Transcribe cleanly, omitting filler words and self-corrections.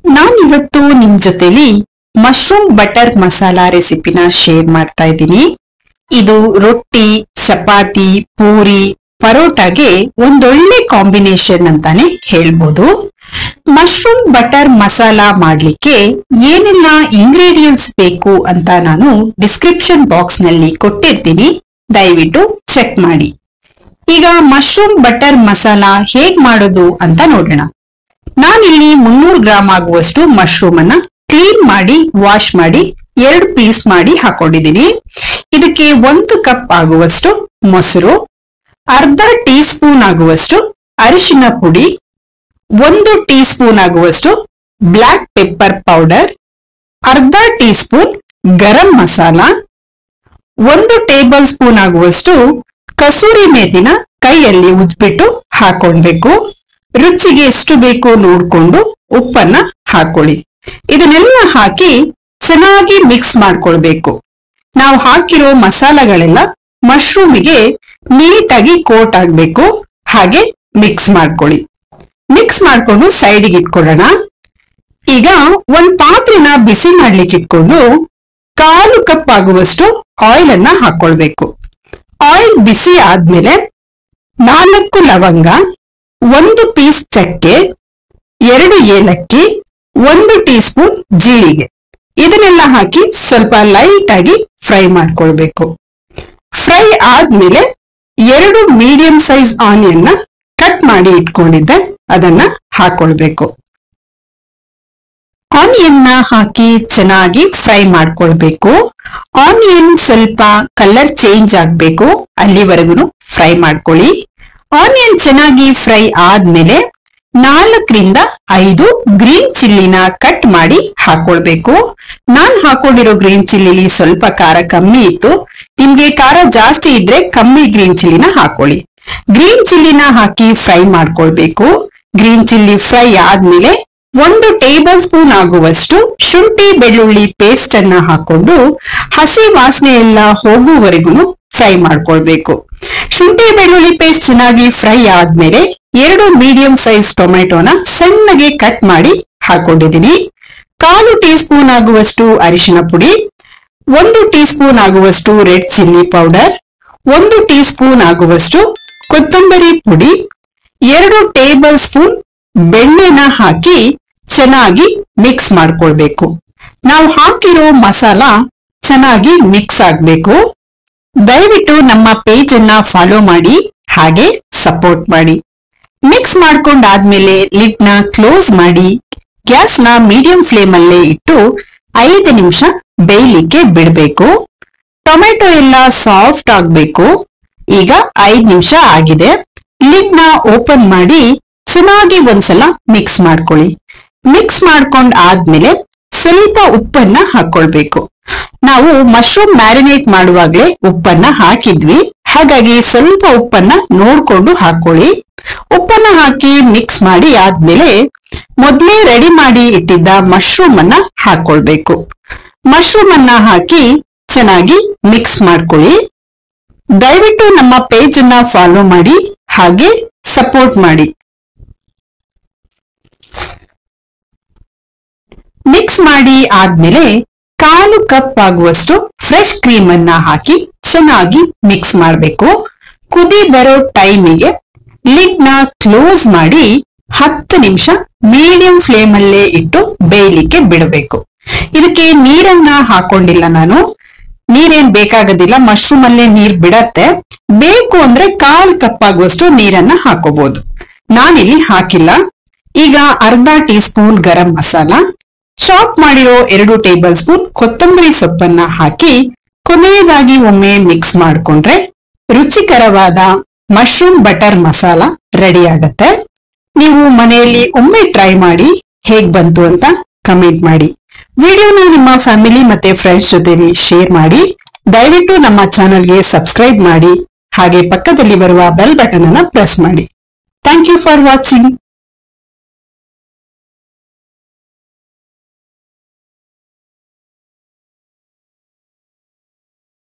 ನಾನಿವತ್ತು ನಿಮ್ ಜೊತೆಲಿ ಮಶ್ರೂಮ್ ಬಟರ್ ಮಸಾಲಾ ರೆಸಿಪಿನ ಶೇರ್ ಮಾಡ್ತಾ ಇದ್ದೀನಿ. ಇದು ರೊಟ್ಟಿ, ಚಪಾತಿ, ಪೂರಿ, ಪರೋಟಾಗೆ ಒಂದೊಳ್ಳೆ ಕಾಂಬಿನೇಷನ್ ಅಂತಾನೆ ಹೇಳ್ಬೋದು. ಮಶ್ರೂಮ್ ಬಟರ್ ಮಸಾಲಾ ಮಾಡ್ಲಿಕ್ಕೆ ಏನೆಲ್ಲ ಇಂಗ್ರೀಡಿಯೆಂಟ್ಸ್ ಬೇಕು ಅಂತ ನಾನು ಡಿಸ್ಕ್ರಿಪ್ಷನ್ ಬಾಕ್ಸ್ ನಲ್ಲಿ ಕೊಟ್ಟಿರ್ತೀನಿ, ದಯವಿಟ್ಟು ಚೆಕ್ ಮಾಡಿ. ಈಗ ಮಶ್ರೂಮ್ ಬಟರ್ ಮಸಾಲಾ ಹೇಗ್ ಮಾಡೋದು ಅಂತ ನೋಡೋಣ. ನಾನಿಲ್ಲಿ 300 ಗ್ರಾಂ ಆಗುವಷ್ಟು ಮಶ್ರೂಮ್ ಅನ್ನ ಕ್ಲೀನ್ ಮಾಡಿ ವಾಶ್ ಮಾಡಿ 2 ಪೀಸ್ ಮಾಡಿ ಹಾಕೊಂಡಿದ್ದೀನಿ. ಇದಕ್ಕೆ 1 ಕಪ್ ಆಗುವಷ್ಟು ಮೊಸರು, ಅರ್ಧ ಟೀ ಸ್ಪೂನ್ ಆಗುವಷ್ಟು ಅರಿಶಿನ ಪುಡಿ, 1 ಟೀ ಸ್ಪೂನ್ ಆಗುವಷ್ಟು ಬ್ಲಾಕ್ ಪೆಪ್ಪರ್ ಪೌಡರ್, ಅರ್ಧ tea spoon garam masala, 1 table spoon ಆಗುವಷ್ಟು ಕಸೂರಿ ಮೇಥಿನ ಕೈಯಲ್ಲಿ ಉಜ್ಬಿಟ್ಟು ಹಾಕೊಳ್ಬೇಕು. ರುಚಿಗೆ ಎಷ್ಟು ಬೇಕೋ ನೋಡ್ಕೊಂಡು ಉಪ್ಪನ್ನ ಹಾಕೊಳ್ಳಿ. ಇದನ್ನೆಲ್ಲ ಹಾಕಿ ಚೆನ್ನಾಗಿ ಮಿಕ್ಸ್ ಮಾಡ್ಕೊಳ್ಬೇಕು. ನಾವು ಹಾಕಿರೋ ಮಸಾಲಗಳೆಲ್ಲ ಮಶ್ರೂಮಿಗೆ ನೀಟಾಗಿ ಕೋಟ್ ಆಗ್ಬೇಕು. ಹಾಗೆ ಮಿಕ್ಸ್ ಮಾಡ್ಕೊಳ್ಳಿ. ಮಿಕ್ಸ್ ಮಾಡ್ಕೊಂಡು ಸೈಡ್ಗೆ ಇಟ್ಕೊಳ್ಳೋಣ. ಈಗ ಒಂದ್ ಪಾತ್ರೆನ ಬಿಸಿ ಮಾಡ್ಲಿಕ್ಕೆ ಇಟ್ಕೊಂಡು 1/4 ಕಪ್ ಆಗುವಷ್ಟು ಆಯಿಲ್ ಅನ್ನ ಹಾಕೊಳ್ಬೇಕು. ಆಯಿಲ್ ಬಿಸಿ ಆದ್ಮೇಲೆ 4 ಲವಂಗ, 1 ಪೀಸ್ ಚಕ್ಕೆ, 2 ಏಲಕ್ಕಿ, 1 ಟೀ ಸ್ಪೂನ್ ಜೀರಿಗೆ, ಇದನ್ನೆಲ್ಲ ಹಾಕಿ ಸ್ವಲ್ಪ ಲೈಟ್ ಆಗಿ ಫ್ರೈ ಮಾಡ್ಕೊಳ್ಬೇಕು. ಫ್ರೈ ಆದ್ಮೇಲೆ 2 ಮೀಡಿಯಂ ಸೈಜ್ ಆನಿಯನ್ ನ ಕಟ್ ಮಾಡಿ ಇಟ್ಕೊಂಡಿದ್ದೆ, ಅದನ್ನ ಹಾಕೊಳ್ಬೇಕು. ಆನಿಯನ್ ನ ಹಾಕಿ ಚೆನ್ನಾಗಿ ಫ್ರೈ ಮಾಡ್ಕೊಳ್ಬೇಕು. ಆನಿಯನ್ ಸ್ವಲ್ಪ ಕಲರ್ ಚೇಂಜ್ ಆಗ್ಬೇಕು, ಅಲ್ಲಿವರೆಗೂ ಫ್ರೈ ಮಾಡ್ಕೊಳ್ಳಿ. ಆನಿಯನ್ ಚೆನ್ನಾಗಿ ಫ್ರೈ ಆದ್ಮೇಲೆ 4ರಿಂದ 5 ಗ್ರೀನ್ ಚಿಲ್ಲಿನ ಕಟ್ ಮಾಡಿ ಹಾಕೊಳ್ಬೇಕು. ನಾನ್ ಹಾಕೊಂಡಿರೋ ಗ್ರೀನ್ ಚಿಲ್ಲಿಲಿ ಸ್ವಲ್ಪ ಖಾರ ಕಮ್ಮಿ ಇತ್ತು, ನಿಮ್ಗೆ ಖಾರ ಜಾಸ್ತಿ ಇದ್ರೆ ಕಮ್ಮಿ ಗ್ರೀನ್ ಚಿಲ್ಲಿನ ಹಾಕೊಳ್ಳಿ. ಗ್ರೀನ್ ಚಿಲ್ಲಿನ ಹಾಕಿ ಫ್ರೈ ಮಾಡ್ಕೊಳ್ಬೇಕು. ಗ್ರೀನ್ ಚಿಲ್ಲಿ ಫ್ರೈ ಆದ್ಮೇಲೆ 1 ಟೇಬಲ್ ಸ್ಪೂನ್ ಆಗುವಷ್ಟು ಶುಂಠಿ ಬೆಳ್ಳುಳ್ಳಿ ಪೇಸ್ಟ್ ಅನ್ನ ಹಾಕೊಂಡು ಹಸಿ ವಾಸನೆ ಎಲ್ಲ ಹೋಗುವವರೆಗೂ ಫ್ರೈ ಮಾಡ್ಕೊಳ್ಬೇಕು. ಶುಂಠಿ ಬೆಳ್ಳುಳ್ಳಿ ಪೇಸ್ಟ್ ಚೆನ್ನಾಗಿ ಫ್ರೈ ಆದ್ಮೇಲೆ 2 ಮೀಡಿಯಂ ಸೈಜ್ ಟೊಮೆಟೊನ ಸಣ್ಣಗೆ ಕಟ್ ಮಾಡಿ ಹಾಕೊಂಡಿದ್ದೀನಿ. 1/4 ಟೀ ಸ್ಪೂನ್ ಆಗುವಷ್ಟು ಅರಿಶಿನ ಪುಡಿ, 1 ಟೀ ಸ್ಪೂನ್ ಆಗುವಷ್ಟು red chilli powder, 1 tea spoon ಆಗುವಷ್ಟು ಕೊತ್ತಂಬರಿ ಪುಡಿ, 2 ಟೇಬಲ್ ಸ್ಪೂನ್ ಬೆಣ್ಣೆನ ಹಾಕಿ ಚೆನ್ನಾಗಿ ಮಿಕ್ಸ್ ಮಾಡ್ಕೊಳ್ಬೇಕು. ನಾವು ಹಾಕಿರೋ ಮಸಾಲ ಚೆನ್ನಾಗಿ ಮಿಕ್ಸ್ ಆಗ್ಬೇಕು. ದಯವಿಟ್ಟು ನಮ್ಮ ಪೇಜ್ ಅನ್ನ ಫಾಲೋ ಮಾಡಿ, ಹಾಗೆ ಸಪೋರ್ಟ್ ಮಾಡಿ. ಮಿಕ್ಸ್ ಮಾಡ್ಕೊಂಡಾದ್ಮೇಲೆ ಲಿಡ್ ನ ಕ್ಲೋಸ್ ಮಾಡಿ ಗ್ಯಾಸ್ ನ ಮೀಡಿಯಂ ಫ್ಲೇಮ್ ಅಲ್ಲೇ ಇಟ್ಟು 5 ನಿಮಿಷ ಬೇಯಲಿಕ್ಕೆ ಬಿಡ್ಬೇಕು. ಟೊಮೆಟೊ ಎಲ್ಲ ಸಾಫ್ಟ್ ಆಗ್ಬೇಕು. ಈಗ 5 ನಿಮಿಷ ಆಗಿದೆ. ಲಿಡ್ ನ ಓಪನ್ ಮಾಡಿ ಚೆನ್ನಾಗಿ ಒಂದ್ಸಲ ಮಿಕ್ಸ್ ಮಾಡ್ಕೊಳ್ಳಿ. ಮಿಕ್ಸ್ ಮಾಡ್ಕೊಂಡ್ ಆದ್ಮೇಲೆ ಸ್ವಲ್ಪ ಉಪ್ಪನ್ನ ಹಾಕೊಳ್ಬೇಕು. ನಾವು ಮಶ್ರೂಮ್ ಮ್ಯಾರಿನೇಟ್ ಮಾಡುವಾಗ್ಲೇ ಉಪ್ಪನ್ನ ಹಾಕಿದ್ವಿ, ಹಾಗಾಗಿ ಸ್ವಲ್ಪ ಉಪ್ಪನ್ನ ನೋಡ್ಕೊಂಡು ಹಾಕೊಳ್ಳಿ. ಉಪ್ಪನ್ನ ಹಾಕಿ ಮಿಕ್ಸ್ ಮಾಡಿ ಆದ್ಮೇಲೆ ಮೊದ್ಲೇ ರೆಡಿ ಮಾಡಿ ಇಟ್ಟಿದ್ದ ಮಶ್ರೂಮ್ ಅನ್ನ ಹಾಕೊಳ್ಬೇಕು. ಮಶ್ರೂಮ್ ಅನ್ನ ಹಾಕಿ ಚೆನ್ನಾಗಿ ಮಿಕ್ಸ್ ಮಾಡ್ಕೊಳ್ಳಿ. ದಯವಿಟ್ಟು ನಮ್ಮ ಪೇಜ್ ಅನ್ನ ಫಾಲೋ ಮಾಡಿ, ಹಾಗೆ ಸಪೋರ್ಟ್ ಮಾಡಿ. ಮಿಕ್ಸ್ ಮಾಡಿ ಆದ್ಮೇಲೆ 1/4 ಕಪ್ ಆಗುವಷ್ಟು ಫ್ರೆಶ್ ಕ್ರೀಮ್ ಅನ್ನ ಹಾಕಿ ಚೆನ್ನಾಗಿ ಮಿಕ್ಸ್ ಮಾಡಬೇಕು. ಕುದಿ ಬರೋ ಟೈಮಿಗೆ ಲಿಡ್ ನ ಕ್ಲೋಸ್ ಮಾಡಿ 10 ನಿಮಿಷ ಮೀಡಿಯಂ ಫ್ಲೇಮ್ ಅಲ್ಲೇ ಇಟ್ಟು ಬೇಯಲಿಕ್ಕೆ ಬಿಡಬೇಕು. ಇದಕ್ಕೆ ನೀರನ್ನ ಹಾಕೊಂಡಿಲ್ಲ ನಾನು, ನೀರೇನ್ ಬೇಕಾಗೋದಿಲ್ಲ, ಮಶ್ರೂಮ್ ಅಲ್ಲೇ ನೀರ್ ಬಿಡತ್ತೆ. ಬೇಕು ಅಂದ್ರೆ 1/4 ಕಪ್ ಆಗುವಷ್ಟು ನೀರನ್ನ ಹಾಕೋಬಹುದು, ನಾನಿಲ್ಲಿ ಹಾಕಿಲ್ಲ. ಈಗ ಅರ್ಧ tea spoon garam masala, chop ಮಾಡಿರೋ 2 ಟೇಬಲ್ ಸ್ಪೂನ್ ಕೊತ್ತಂಬರಿ ಸೊಪ್ಪನ್ನ ಹಾಕಿ ಕೊನೆಯದಾಗಿ ಒಮ್ಮೆ ಮಿಕ್ಸ್ ಮಾಡ್ಕೊಂಡ್ರೆ ರುಚಿಕರವಾದ ಮಶ್ರೂಮ್ ಬಟರ್ ಮಸಾಲ ರೆಡಿ ಆಗತ್ತೆ. ನೀವು ಮನೆಯಲ್ಲಿ ಒಮ್ಮೆ ಟ್ರೈ ಮಾಡಿ ಹೇಗ್ ಬಂತು ಅಂತ ಕಮೆಂಟ್ ಮಾಡಿ. ವಿಡಿಯೋನ ನಿಮ್ಮ ಫ್ಯಾಮಿಲಿ ಮತ್ತೆ ಫ್ರೆಂಡ್ಸ್ ಜೊತೆಲಿ ಶೇರ್ ಮಾಡಿ. ದಯವಿಟ್ಟು ನಮ್ಮ ಚಾನೆಲ್ಗೆ ಸಬ್ಸ್ಕ್ರೈಬ್ ಮಾಡಿ, ಹಾಗೆ ಪಕ್ಕದಲ್ಲಿ ಬರುವ ಬೆಲ್ ಬಟನ್ ಅನ್ನ ಪ್ರೆಸ್ ಮಾಡಿ. Thank you for watching.